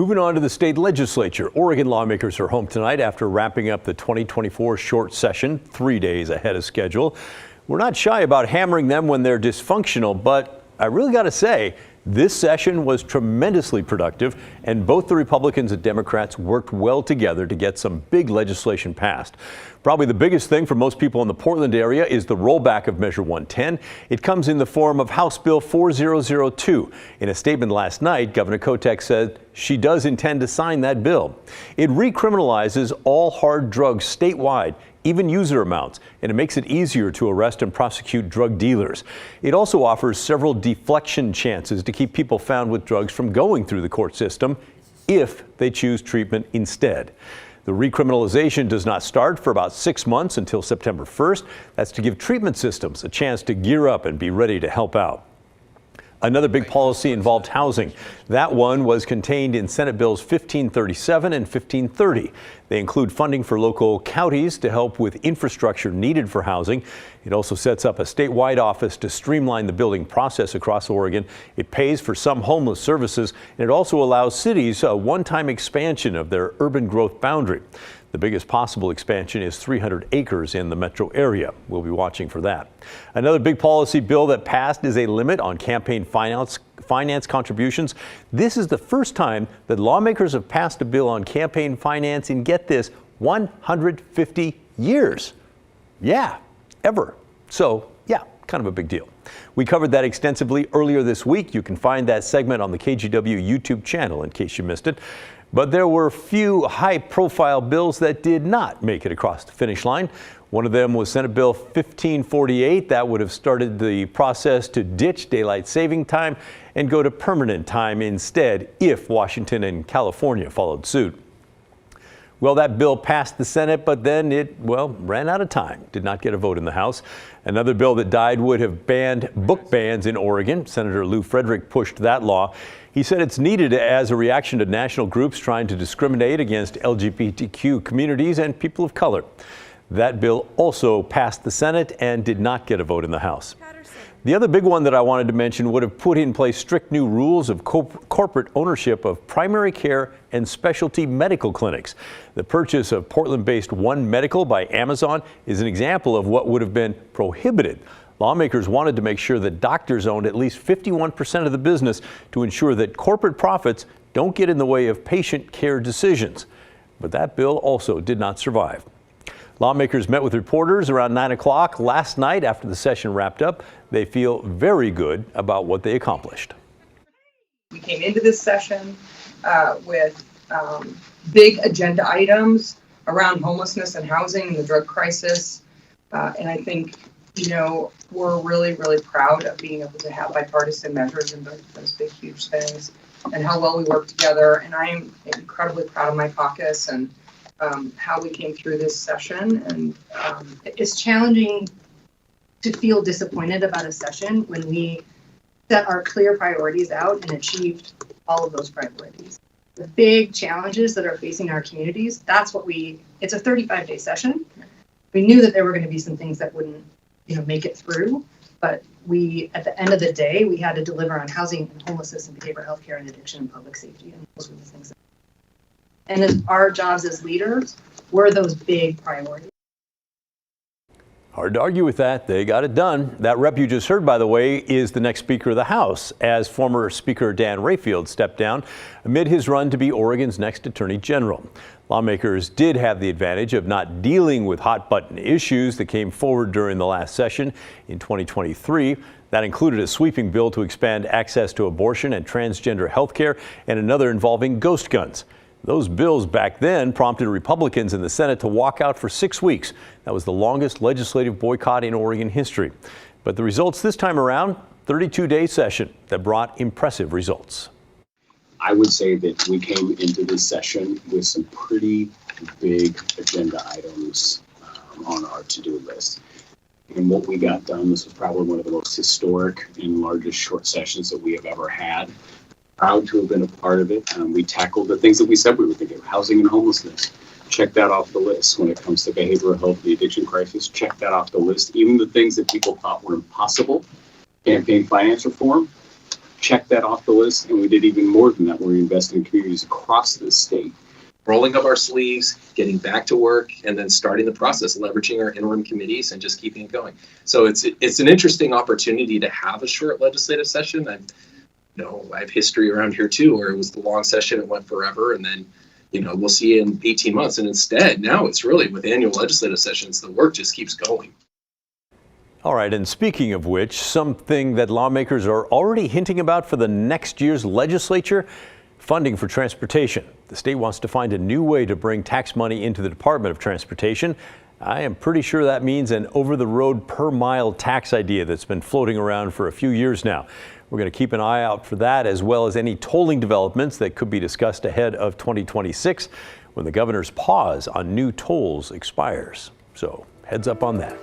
Moving on to the state legislature, Oregon lawmakers are home tonight after wrapping up the 2024 short session 3 days ahead of schedule. We're not shy about hammering them when they're dysfunctional, but I really got to say, this session was tremendously productive, and both the Republicans and Democrats worked well together to get some big legislation passed. Probably the biggest thing for most people in the Portland area is the rollback of Measure 110. It comes in the form of House Bill 4002. In a statement last night, Governor Kotek said she does intend to sign that bill. It recriminalizes all hard drugs statewide, even user amounts, and it makes it easier to arrest and prosecute drug dealers. It also offers several deflection chances to keep people found with drugs from going through the court system if they choose treatment instead. The recriminalization does not start for about 6 months until September 1st. That's to give treatment systems a chance to gear up and be ready to help out. Another big policy involved housing. That one was contained in Senate Bills 1537 and 1530. They include funding for local counties to help with infrastructure needed for housing. It also sets up a statewide office to streamline the building process across Oregon. It pays for some homeless services, and it also allows cities a one-time expansion of their urban growth boundary. The biggest possible expansion is 300 acres in the metro area. We'll be watching for that. Another big policy bill that passed is a limit on campaign finance contributions. This is the first time that lawmakers have passed a bill on campaign finance in, get this, 150 years. Yeah, ever. So, yeah, kind of a big deal. We covered that extensively earlier this week. You can find that segment on the KGW YouTube channel in case you missed it. But there were few high-profile bills that did not make it across the finish line. One of them was Senate Bill 1548. That would have started the process to ditch daylight saving time and go to permanent time instead if Washington and California followed suit. Well, that bill passed the Senate, but then it, ran out of time. Did not get a vote in the House. Another bill that died would have banned book bans in Oregon. Senator Lou Frederick pushed that law. He said it's needed as a reaction to national groups trying to discriminate against LGBTQ communities and people of color. That bill also passed the Senate and did not get a vote in the House. The other big one that I wanted to mention would have put in place strict new rules of corporate ownership of primary care and specialty medical clinics. The purchase of Portland-based One Medical by Amazon is an example of what would have been prohibited. Lawmakers wanted to make sure that doctors owned at least 51% of the business to ensure that corporate profits don't get in the way of patient care decisions. But that bill also did not survive. Lawmakers met with reporters around 9 o'clock last night after the session wrapped up. They feel very good about what they accomplished. We came into this session with big agenda items around homelessness and housing and the drug crisis. And I think, we're really, really proud of being able to have bipartisan measures in those big, huge things and how well we work together. And I'm incredibly proud of my caucus and how we came through this session. And it's challenging to feel disappointed about a session when we set our clear priorities out and achieved all of those priorities. The big challenges that are facing our communities, it's a 35-day session. We knew that there were going to be some things that wouldn't make it through, but at the end of the day, we had to deliver on housing and homelessness and behavioral health care and addiction and public safety. And those were the things. And as our jobs as leaders were those big priorities. Hard to argue with that. They got it done. That rep you just heard, by the way, is the next Speaker of the House, as former Speaker Dan Rayfield stepped down amid his run to be Oregon's next Attorney General. Lawmakers did have the advantage of not dealing with hot-button issues that came forward during the last session in 2023. That included a sweeping bill to expand access to abortion and transgender health care, and another involving ghost guns. Those bills back then prompted Republicans in the Senate to walk out for 6 weeks. That was the longest legislative boycott in Oregon history. But the results this time around, 32-day session that brought impressive results. I would say that we came into this session with some pretty big agenda items on our to-do list. And what we got done, this was probably one of the most historic and largest short sessions that we have ever had. Proud to have been a part of it. We tackled the things that we said we were going to do. Housing and homelessness. Check that off the list. When it comes to behavioral health, the addiction crisis, check that off the list. Even the things that people thought were impossible. Campaign finance reform, checked that off the list, and we did even more than that. We're investing in communities across the state. Rolling up our sleeves, getting back to work, and then starting the process, leveraging our interim committees and just keeping it going. So it's an interesting opportunity to have a short legislative session. I have history around here too, where it was the long session, it went forever, and then we'll see in 18 months. And instead, now it's really with annual legislative sessions, the work just keeps going. All right, and speaking of which, something that lawmakers are already hinting about for the next year's legislature, funding for transportation. The state wants to find a new way to bring tax money into the Department of Transportation. I am pretty sure that means an over-the-road per-mile tax idea that's been floating around for a few years now. We're going to keep an eye out for that, as well as any tolling developments that could be discussed ahead of 2026 when the governor's pause on new tolls expires. So heads up on that.